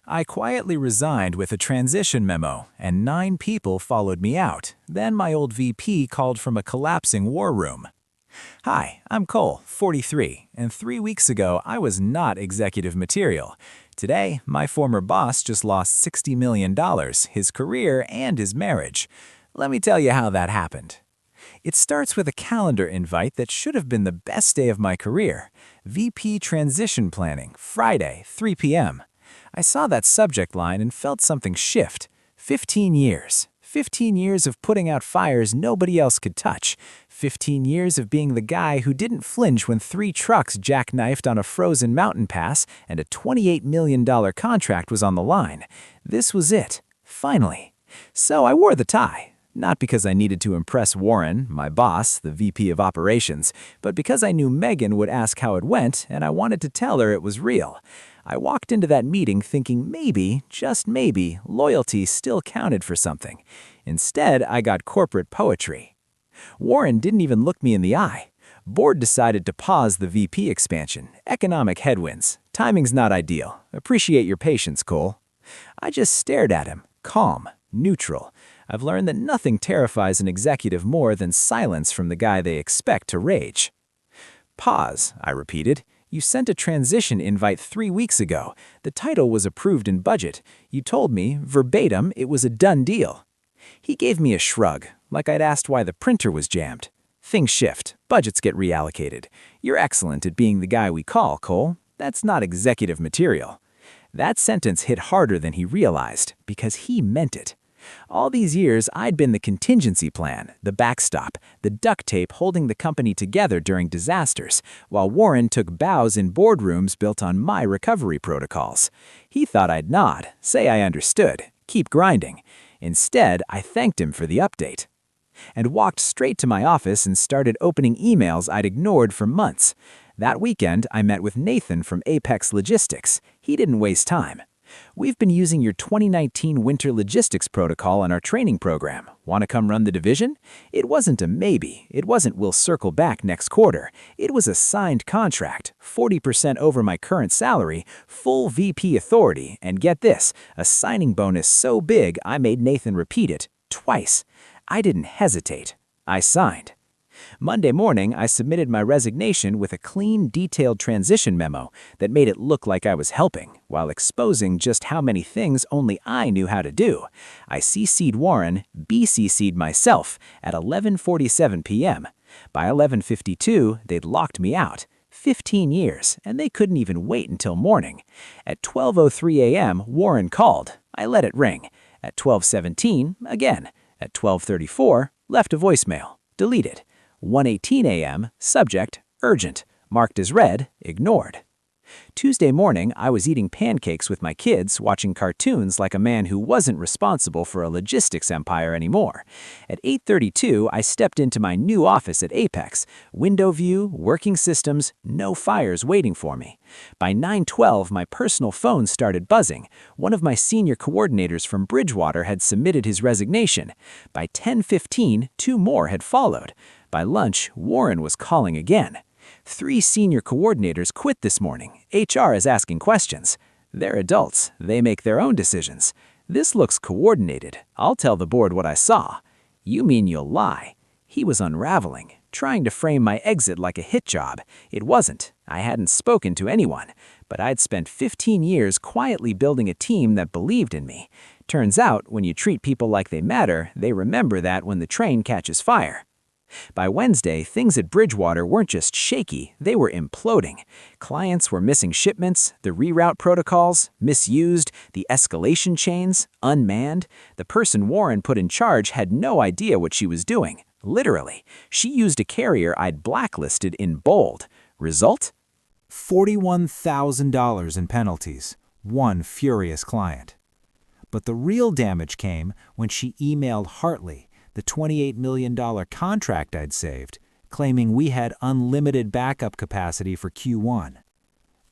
I quietly resigned with a transition memo, and 9 people followed me out. Then my old VP called from a collapsing war room. Hi, I'm Cole, 43, and 3 weeks ago I was not executive material. Today, my former boss just lost $60 million, his career, and his marriage. Let me tell you how that happened. It starts with a calendar invite that should have been the best day of my career. VP Transition Planning, Friday, 3 p.m. I saw that subject line and felt something shift. 15 years. 15 years of putting out fires nobody else could touch. 15 years of being the guy who didn't flinch when 3 trucks jackknifed on a frozen mountain pass and a $28 million contract was on the line. This was it. Finally. So I wore the tie. Not because I needed to impress Warren, my boss, the VP of Operations, but because I knew Megan would ask how it went and I wanted to tell her it was real. I walked into that meeting thinking maybe, just maybe, loyalty still counted for something. Instead, I got corporate poetry. Warren didn't even look me in the eye. Board decided to pause the VP expansion. Economic headwinds. Timing's not ideal. Appreciate your patience, Cole. I just stared at him, calm, neutral. I've learned that nothing terrifies an executive more than silence from the guy they expect to rage. Pause, I repeated. You sent a transition invite 3 weeks ago. The title was approved in budget. You told me, verbatim, it was a done deal. He gave me a shrug, like I'd asked why the printer was jammed. Things shift. Budgets get reallocated. You're excellent at being the guy we call, Cole. That's not executive material. That sentence hit harder than he realized, because he meant it. All these years, I'd been the contingency plan, the backstop, the duct tape holding the company together during disasters, while Warren took bows in boardrooms built on my recovery protocols. He thought I'd nod, say I understood, keep grinding. Instead, I thanked him for the update and walked straight to my office and started opening emails I'd ignored for months. That weekend, I met with Nathan from Apex Logistics. He didn't waste time. We've been using your 2019 winter logistics protocol on our training program. Want to come run the division? It wasn't a maybe. It wasn't we'll circle back next quarter. It was a signed contract, 40% over my current salary, full VP authority, and get this, a signing bonus so big I made Nathan repeat it twice. I didn't hesitate. I signed. Monday morning, I submitted my resignation with a clean, detailed transition memo that made it look like I was helping, while exposing just how many things only I knew how to do. I CC'd Warren, BCC'd myself at 11:47 p.m. By 11:52, they'd locked me out. 15 years, and they couldn't even wait until morning. At 12:03 a.m., Warren called. I let it ring. At 12:17, again. At 12:34, left a voicemail. Deleted. 1:18 a.m., subject, urgent, marked as read, ignored. Tuesday morning, I was eating pancakes with my kids, watching cartoons like a man who wasn't responsible for a logistics empire anymore. At 8:32, I stepped into my new office at Apex. Window view, working systems, no fires waiting for me. By 9:12, my personal phone started buzzing. One of my senior coordinators from Bridgewater had submitted his resignation. By 10:15, 2 more had followed. By lunch, Warren was calling again. 3 senior coordinators quit this morning. HR is asking questions. They're adults. They make their own decisions. This looks coordinated. I'll tell the board what I saw. You mean you'll lie? He was unraveling, trying to frame my exit like a hit job. It wasn't. I hadn't spoken to anyone, but I'd spent 15 years quietly building a team that believed in me. Turns out, when you treat people like they matter, they remember that when the train catches fire. By Wednesday, things at Bridgewater weren't just shaky, they were imploding. Clients were missing shipments, the reroute protocols, misused, the escalation chains, unmanned. The person Warren put in charge had no idea what she was doing. Literally, she used a carrier I'd blacklisted in bold. Result? $41,000 in penalties. One furious client. But the real damage came when she emailed Hartley, the $28 million contract I'd saved, claiming we had unlimited backup capacity for Q1.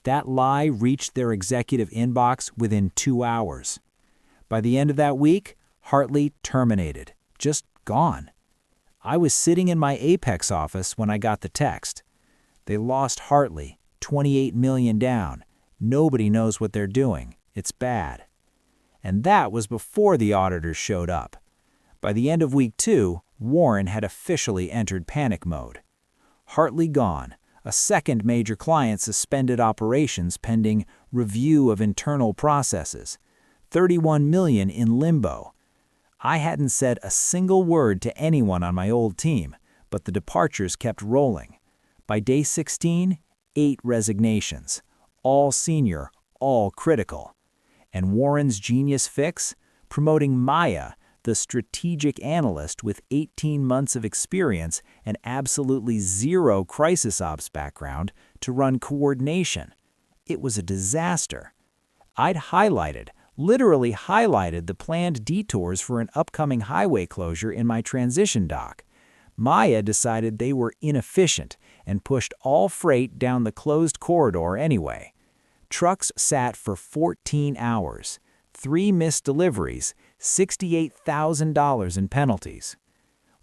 That lie reached their executive inbox within 2 hours. By the end of that week, Hartley terminated, just gone. I was sitting in my Apex office when I got the text. They lost Hartley, $28 million down. Nobody knows what they're doing. It's bad." And that was before the auditors showed up. By the end of week 2, Warren had officially entered panic mode. Hartley gone, a second major client suspended operations pending review of internal processes, $31 million in limbo. I hadn't said a single word to anyone on my old team, but the departures kept rolling. By day 16, 8 resignations, all senior, all critical. And Warren's genius fix? Promoting Maya, the strategic analyst with 18 months of experience and absolutely zero crisis ops background, to run coordination. It was a disaster. I'd literally highlighted the planned detours for an upcoming highway closure in my transition doc. Maya decided they were inefficient and pushed all freight down the closed corridor anyway. Trucks sat for 14 hours, 3 missed deliveries, $68,000 in penalties.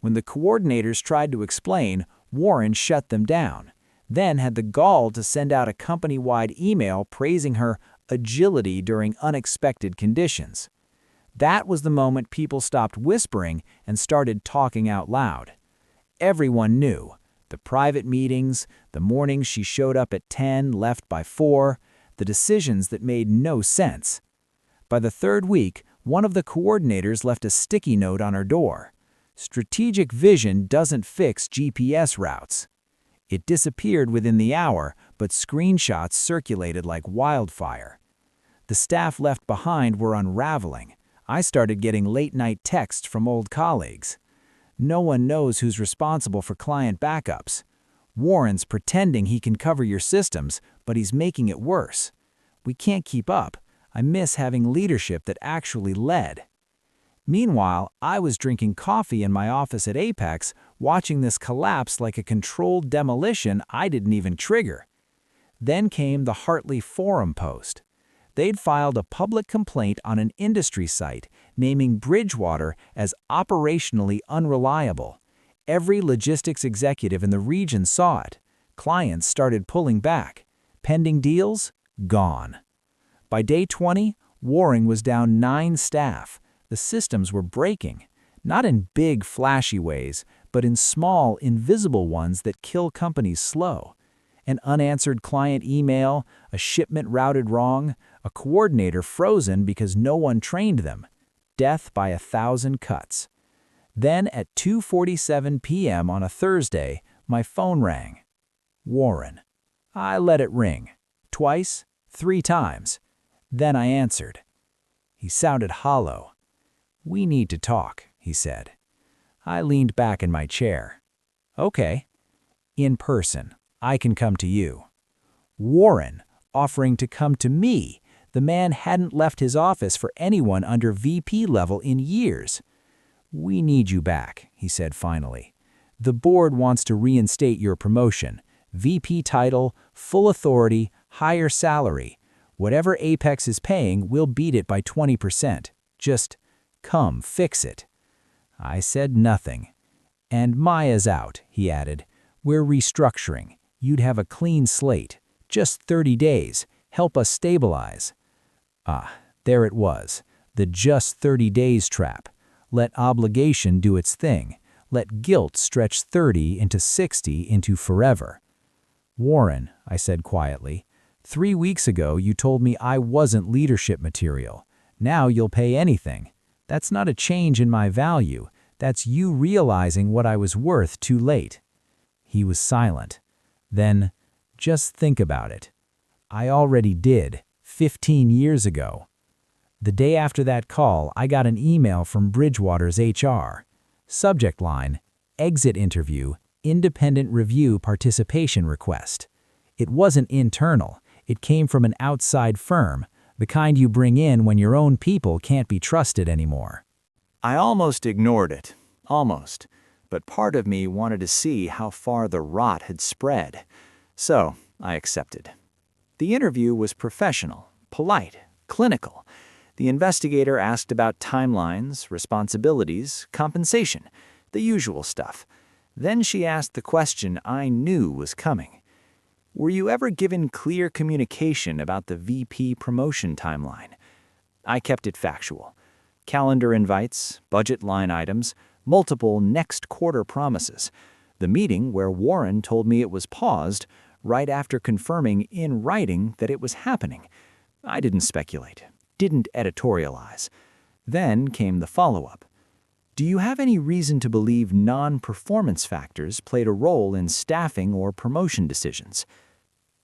When the coordinators tried to explain, Warren shut them down, then had the gall to send out a company-wide email praising her agility during unexpected conditions. That was the moment people stopped whispering and started talking out loud. Everyone knew. The private meetings, the mornings she showed up at 10, left by 4, the decisions that made no sense. By the 3rd week, one of the coordinators left a sticky note on her door. "Strategic vision doesn't fix GPS routes." It disappeared within the hour, but screenshots circulated like wildfire. The staff left behind were unraveling. I started getting late-night texts from old colleagues. "No one knows who's responsible for client backups. Warren's pretending he can cover your systems, but he's making it worse. We can't keep up. I miss having leadership that actually led." Meanwhile, I was drinking coffee in my office at Apex, watching this collapse like a controlled demolition I didn't even trigger. Then came the Hartley Forum post. They'd filed a public complaint on an industry site, naming Bridgewater as operationally unreliable. Every logistics executive in the region saw it. Clients started pulling back. Pending deals? Gone. By day 20, Warren was down 9 staff. The systems were breaking, not in big, flashy ways, but in small, invisible ones that kill companies slow. An unanswered client email, a shipment routed wrong, a coordinator frozen because no one trained them. Death by 1,000 cuts. Then at 2:47 p.m. on a Thursday, my phone rang. Warren. I let it ring. Twice, 3 times. Then I answered. He sounded hollow. "We need to talk," he said. I leaned back in my chair. "Okay." "In person. I can come to you." Warren, offering to come to me. The man hadn't left his office for anyone under VP level in years. "We need you back," he said finally. "The board wants to reinstate your promotion. VP title, full authority, higher salary. Whatever Apex is paying, we'll beat it by 20%. Just come fix it." I said nothing. "And Maya's out," he added. "We're restructuring. You'd have a clean slate. Just 30 days. Help us stabilize." There it was. The just 30 days trap. Let obligation do its thing. Let guilt stretch 30 into 60 into forever. "Warren," I said quietly, 3 weeks ago you told me I wasn't leadership material. Now you'll pay anything. That's not a change in my value. That's you realizing what I was worth too late." He was silent. Then, "Just think about it. I already did, 15 years ago." The day after that call, I got an email from Bridgewater's HR. Subject line, "Exit interview, independent review participation request." It wasn't internal. It came from an outside firm, the kind you bring in when your own people can't be trusted anymore. I almost ignored it. Almost. But part of me wanted to see how far the rot had spread. So I accepted. The interview was professional, polite, clinical. The investigator asked about timelines, responsibilities, compensation, the usual stuff. Then she asked the question I knew was coming. "Were you ever given clear communication about the VP promotion timeline? I kept it factual. Calendar invites, budget line items, multiple next quarter promises. The meeting where Warren told me it was paused right after confirming in writing that it was happening. I didn't speculate, didn't editorialize. Then came the follow-up. Do you have any reason to believe non-performance factors played a role in staffing or promotion decisions?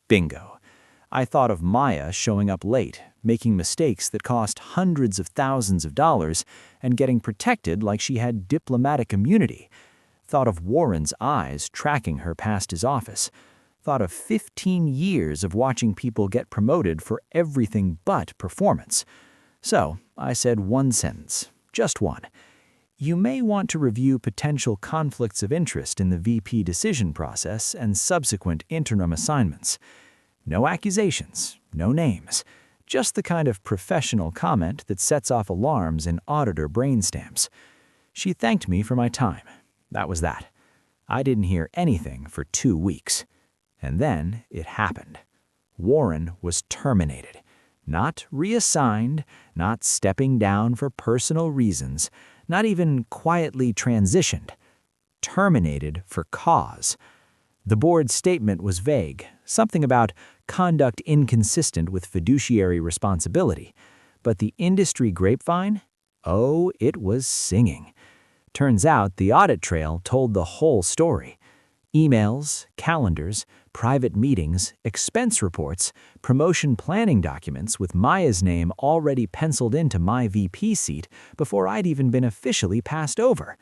Bingo. I thought of Maya showing up late, making mistakes that cost hundreds of thousands of dollars, and getting protected like she had diplomatic immunity. Thought of Warren's eyes tracking her past his office. Thought of 15 years of watching people get promoted for everything but performance. So I said one sentence, just one. You may want to review potential conflicts of interest in the VP decision process and subsequent interim assignments. No accusations, no names, just the kind of professional comment that sets off alarms in auditor brainstamps. She thanked me for my time. That was that. I didn't hear anything for 2 weeks. And then it happened. Warren was terminated. Not reassigned, not stepping down for personal reasons, not even quietly transitioned. Terminated for cause. The board's statement was vague, something about conduct inconsistent with fiduciary responsibility. But the industry grapevine? Oh, it was singing. Turns out the audit trail told the whole story. Emails, calendars, private meetings, expense reports, promotion planning documents with Maya's name already penciled into my VP seat before I'd even been officially passed over.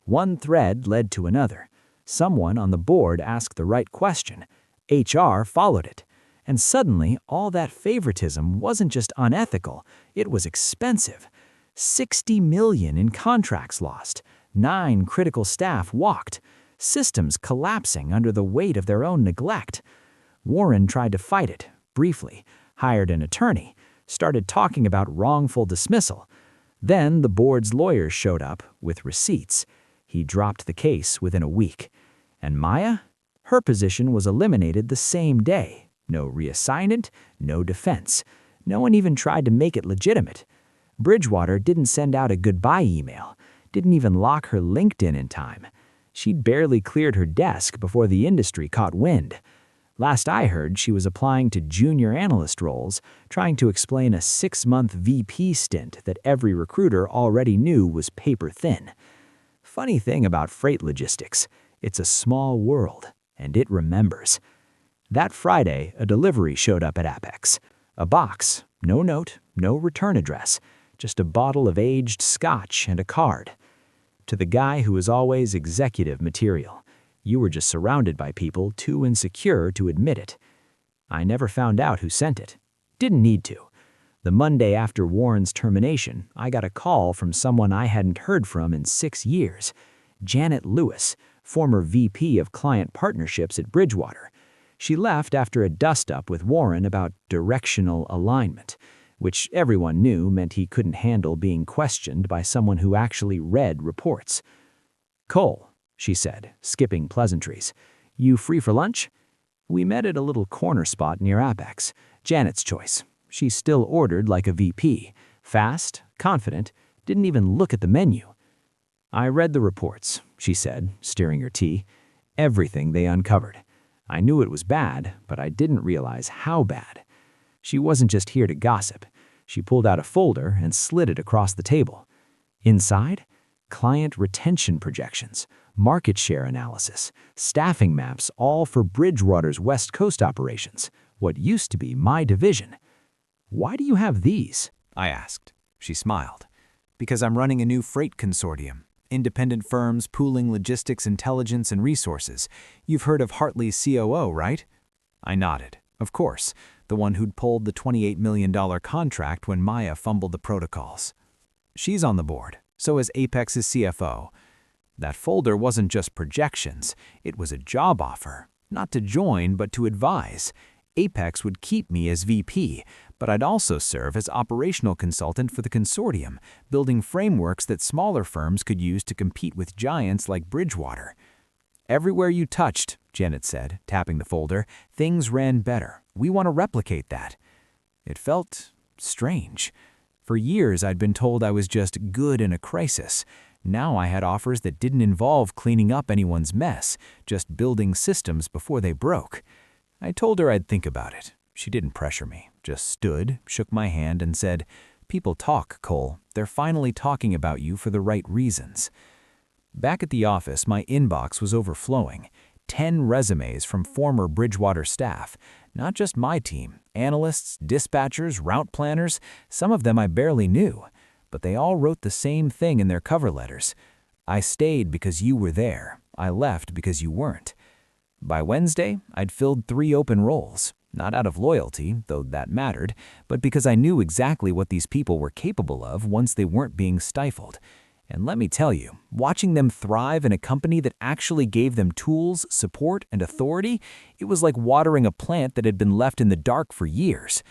One thread led to another. Someone on the board asked the right question. HR followed it. And suddenly, all that favoritism wasn't just unethical, it was expensive. $60 million in contracts lost, 9 critical staff walked, systems collapsing under the weight of their own neglect. Warren tried to fight it, briefly, hired an attorney, started talking about wrongful dismissal. Then the board's lawyers showed up with receipts. He dropped the case within a week. And Maya? Her position was eliminated the same day. No reassignment, no defense. No one even tried to make it legitimate. Bridgewater didn't send out a goodbye email, didn't even lock her LinkedIn in time. She'd barely cleared her desk before the industry caught wind. Last I heard, she was applying to junior analyst roles, trying to explain a 6-month VP stint that every recruiter already knew was paper thin. Funny thing about freight logistics, it's a small world, and it remembers. That Friday, a delivery showed up at Apex. A box, no note, no return address, just a bottle of aged scotch and a card. To the guy who was always executive material, you were just surrounded by people too insecure to admit it. I never found out who sent it. Didn't need to. The Monday after Warren's termination, I got a call from someone I hadn't heard from in 6 years. Janet Lewis, former VP of Client Partnerships at Bridgewater. She left after a dust-up with Warren about directional alignment, which everyone knew meant he couldn't handle being questioned by someone who actually read reports. "Cole," she said, skipping pleasantries, "you free for lunch?" We met at a little corner spot near Apex. Janet's choice. She still ordered like a VP. Fast, confident, didn't even look at the menu. "I read the reports," she said, stirring her tea. "Everything they uncovered. I knew it was bad, but I didn't realize how bad." She wasn't just here to gossip. She pulled out a folder and slid it across the table. Inside, client retention projections, market share analysis, staffing maps, all for Bridgewater's West Coast operations, what used to be my division. "Why do you have these?" I asked. She smiled. "Because I'm running a new freight consortium. Independent firms pooling logistics intelligence and resources. You've heard of Hartley's COO, right?" I nodded. Of course, the one who'd pulled the $28 million contract when Maya fumbled the protocols. "She's on the board, so is Apex's CFO. That folder wasn't just projections, it was a job offer. Not to join, but to advise. Apex would keep me as VP, but I'd also serve as operational consultant for the consortium, building frameworks that smaller firms could use to compete with giants like Bridgewater. "Everywhere you touched," Janet said, tapping the folder, "things ran better. We want to replicate that." It felt strange. For years, I'd been told I was just good in a crisis. Now I had offers that didn't involve cleaning up anyone's mess, just building systems before they broke. I told her I'd think about it. She didn't pressure me, just stood, shook my hand, and said, "People talk, Cole. They're finally talking about you for the right reasons." Back at the office, my inbox was overflowing. 10 resumes from former Bridgewater staff. Not just my team, analysts, dispatchers, route planners, some of them I barely knew. But they all wrote the same thing in their cover letters. "I stayed because you were there. I left because you weren't." By Wednesday, I'd filled 3 open roles. Not out of loyalty, though that mattered, but because I knew exactly what these people were capable of once they weren't being stifled. And let me tell you, watching them thrive in a company that actually gave them tools, support, and authority, it was like watering a plant that had been left in the dark for years.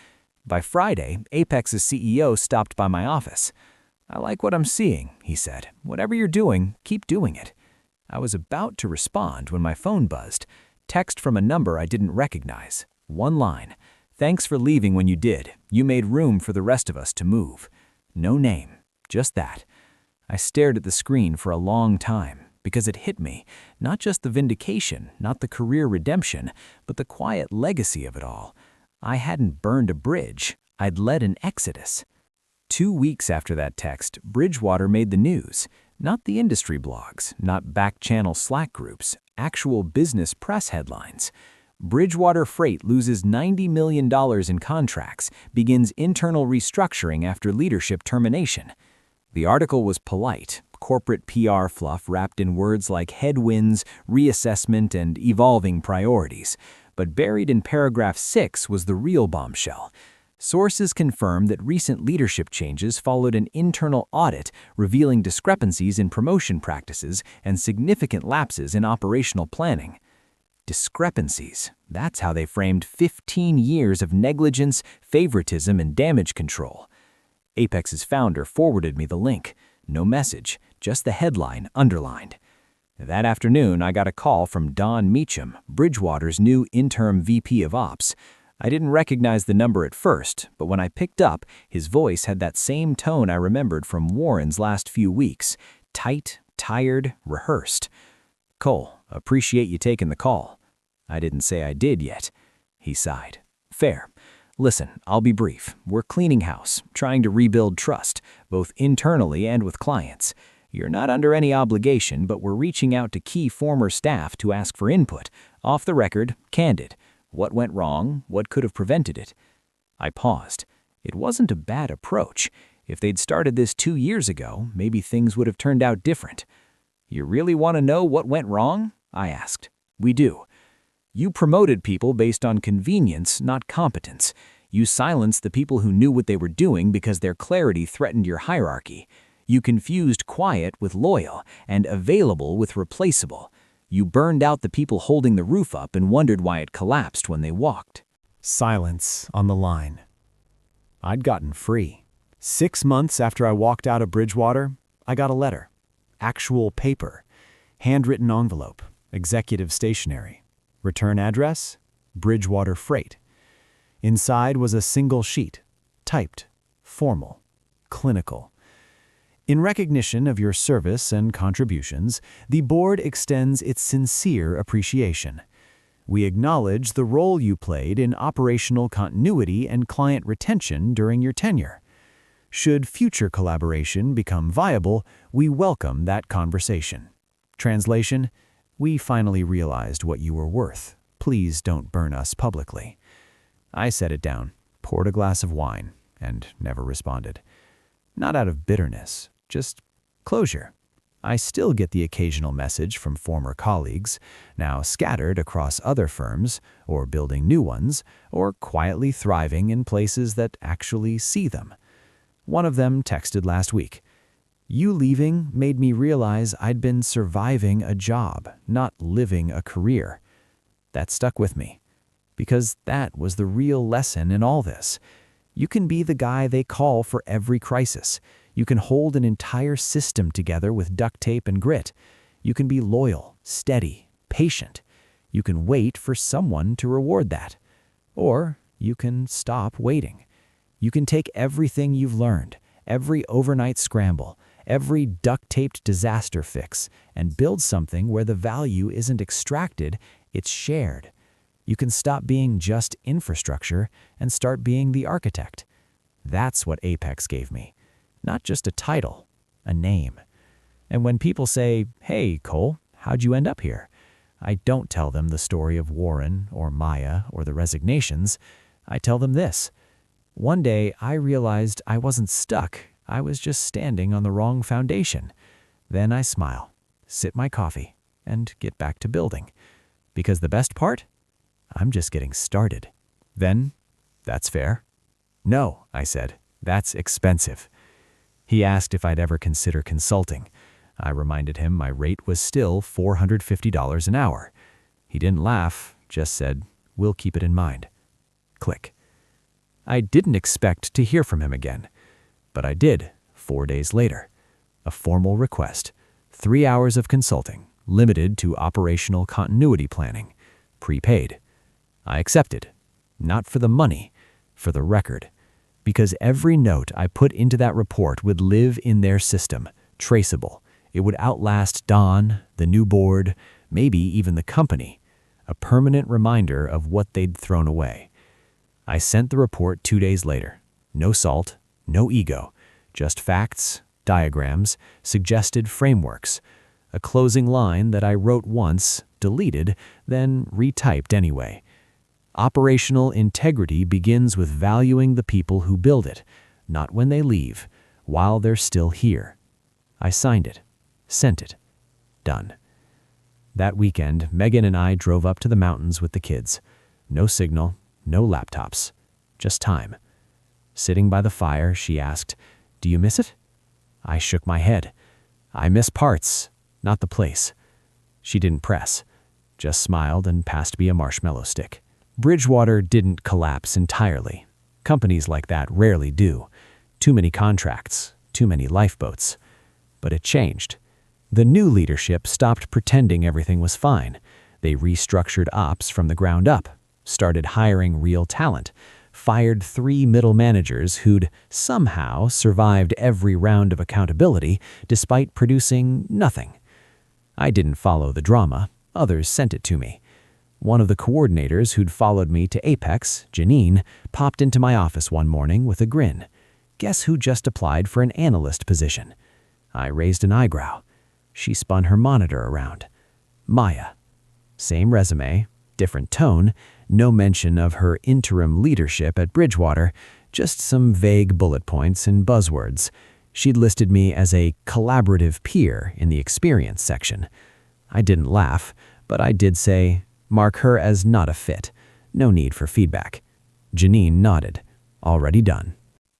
By Friday, Apex's CEO stopped by my office. "I like what I'm seeing," he said. "Whatever you're doing, keep doing it." I was about to respond when my phone buzzed. Text from a number I didn't recognize. One line. "Thanks for leaving when you did. You made room for the rest of us to move." No name, just that. I stared at the screen for a long time because it hit me, not just the vindication, not the career redemption, but the quiet legacy of it all. I hadn't burned a bridge. I'd led an exodus. 2 weeks after that text, Bridgewater made the news. Not the industry blogs, not back-channel Slack groups, actual business press headlines. Bridgewater Freight loses $90 million in contracts, begins internal restructuring after leadership termination. The article was polite, corporate PR fluff wrapped in words like headwinds, reassessment, and evolving priorities. But buried in paragraph 6 was the real bombshell. Sources confirmed that recent leadership changes followed an internal audit revealing discrepancies in promotion practices and significant lapses in operational planning. Discrepancies. That's how they framed 15 years of negligence, favoritism, and damage control. Apex's founder forwarded me the link. No message, just the headline underlined. That afternoon, I got a call from Don Meacham, Bridgewater's new interim VP of Ops. I didn't recognize the number at first, but when I picked up, his voice had that same tone I remembered from Warren's last few weeks. Tight, tired, rehearsed. "Cole, appreciate you taking the call." I didn't say I did yet. He sighed. "Fair. Listen, I'll be brief. We're cleaning house, trying to rebuild trust, both internally and with clients. You're not under any obligation, but we're reaching out to key former staff to ask for input, off the record, candid. What went wrong? What could have prevented it?" I paused. It wasn't a bad approach. If they'd started this 2 years ago, maybe things would have turned out different. "You really want to know what went wrong?" I asked. "We do. You promoted people based on convenience, not competence. You silenced the people who knew what they were doing because their clarity threatened your hierarchy. You confused quiet with loyal and available with replaceable. You burned out the people holding the roof up and wondered why it collapsed when they walked." Silence on the line. I'd gotten free. 6 months after I walked out of Bridgewater, I got a letter. Actual paper. Handwritten envelope. Executive stationery. Return address? Bridgewater Freight. Inside was a single sheet. Typed. Formal. Clinical. "In recognition of your service and contributions, the board extends its sincere appreciation. We acknowledge the role you played in operational continuity and client retention during your tenure. Should future collaboration become viable, we welcome that conversation. Translation: we finally realized what you were worth. Please don't burn us publicly." I set it down, poured a glass of wine, and never responded. Not out of bitterness, just closure. I still get the occasional message from former colleagues, now scattered across other firms, or building new ones, or quietly thriving in places that actually see them. One of them texted last week, "You leaving made me realize I'd been surviving a job, not living a career." That stuck with me, because that was the real lesson in all this. You can be the guy they call for every crisis. You can hold an entire system together with duct tape and grit. You can be loyal, steady, patient. You can wait for someone to reward that. Or you can stop waiting. You can take everything you've learned, every overnight scramble, every duct-taped disaster fix, and build something where the value isn't extracted, it's shared. You can stop being just infrastructure and start being the architect. That's what Apex gave me. Not just a title, a name. And when people say, "Hey, Cole, how'd you end up here?" I don't tell them the story of Warren or Maya or the resignations. I tell them this. One day, I realized I wasn't stuck. I was just standing on the wrong foundation. Then I smile, sip my coffee, and get back to building. Because the best part? I'm just getting started. Then, that's fair. No, I said, that's expensive. He asked if I'd ever consider consulting. I reminded him my rate was still $450 an hour. He didn't laugh, just said, "We'll keep it in mind." Click. I didn't expect to hear from him again, but I did 4 days later. A formal request, 3 hours of consulting, limited to operational continuity planning, prepaid. I accepted, not for the money, for the record, because every note I put into that report would live in their system, traceable. It would outlast Don, the new board, maybe even the company, a permanent reminder of what they'd thrown away. I sent the report 2 days later. No salt, no ego, just facts, diagrams, suggested frameworks, a closing line that I wrote once, deleted, then retyped anyway. Operational integrity begins with valuing the people who build it, not when they leave, while they're still here. I signed it. Sent it. Done. That weekend, Megan and I drove up to the mountains with the kids. No signal, no laptops, just time. Sitting by the fire, she asked, "Do you miss it?" I shook my head. I miss parts, not the place. She didn't press, just smiled and passed me a marshmallow stick. Bridgewater didn't collapse entirely. Companies like that rarely do. Too many contracts, too many lifeboats. But it changed. The new leadership stopped pretending everything was fine. They restructured ops from the ground up, started hiring real talent, fired 3 middle managers who'd somehow survived every round of accountability despite producing nothing. I didn't follow the drama. Others sent it to me. One of the coordinators who'd followed me to Apex, Janine, popped into my office one morning with a grin. Guess who just applied for an analyst position? I raised an eyebrow. She spun her monitor around. Maya. Same resume, different tone, no mention of her interim leadership at Bridgewater, just some vague bullet points and buzzwords. She'd listed me as a collaborative peer in the experience section. I didn't laugh, but I did say, mark her as not a fit. No need for feedback. Janine nodded. Already done.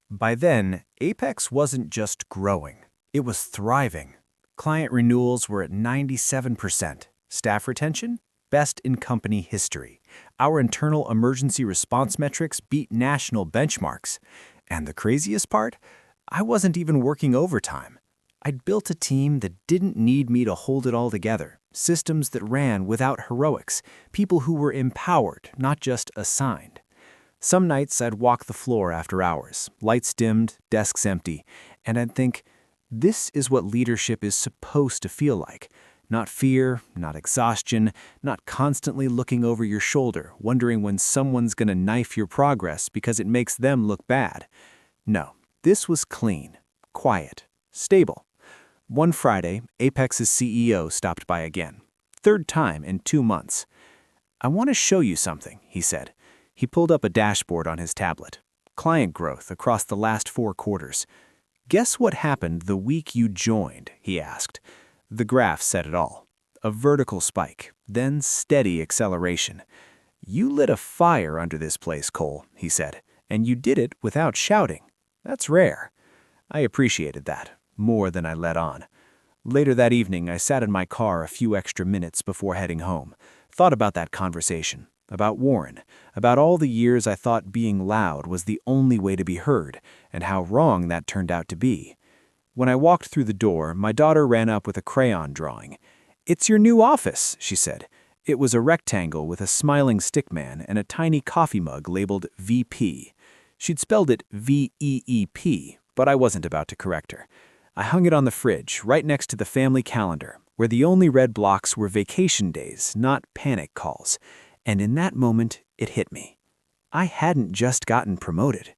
By then, Apex wasn't just growing. It was thriving. Client renewals were at 97%. Staff retention? Best in company history. Our internal emergency response metrics beat national benchmarks. And the craziest part? I wasn't even working overtime. I'd built a team that didn't need me to hold it all together. Systems that ran without heroics. People who were empowered, not just assigned. Some nights I'd walk the floor after hours, lights dimmed, desks empty, and I'd think, this is what leadership is supposed to feel like. Not fear, not exhaustion, not constantly looking over your shoulder, wondering when someone's gonna knife your progress because it makes them look bad. No, this was clean, quiet, stable. One Friday, Apex's CEO stopped by again. 3rd time in 2 months. "I want to show you something," he said. He pulled up a dashboard on his tablet. Client growth across the last 4 quarters. "Guess what happened the week you joined?" he asked. The graph said it all. A vertical spike, then steady acceleration. "You lit a fire under this place, Cole," he said, "and you did it without shouting. That's rare." I appreciated that, more than I let on. Later that evening, I sat in my car a few extra minutes before heading home, thought about that conversation, about Warren, about all the years I thought being loud was the only way to be heard, and how wrong that turned out to be. When I walked through the door, my daughter ran up with a crayon drawing. "It's your new office," she said. It was a rectangle with a smiling stickman and a tiny coffee mug labeled VP. She'd spelled it VEEP, but I wasn't about to correct her. I hung it on the fridge, right next to the family calendar, where the only red blocks were vacation days, not panic calls. And in that moment, it hit me. I hadn't just gotten promoted.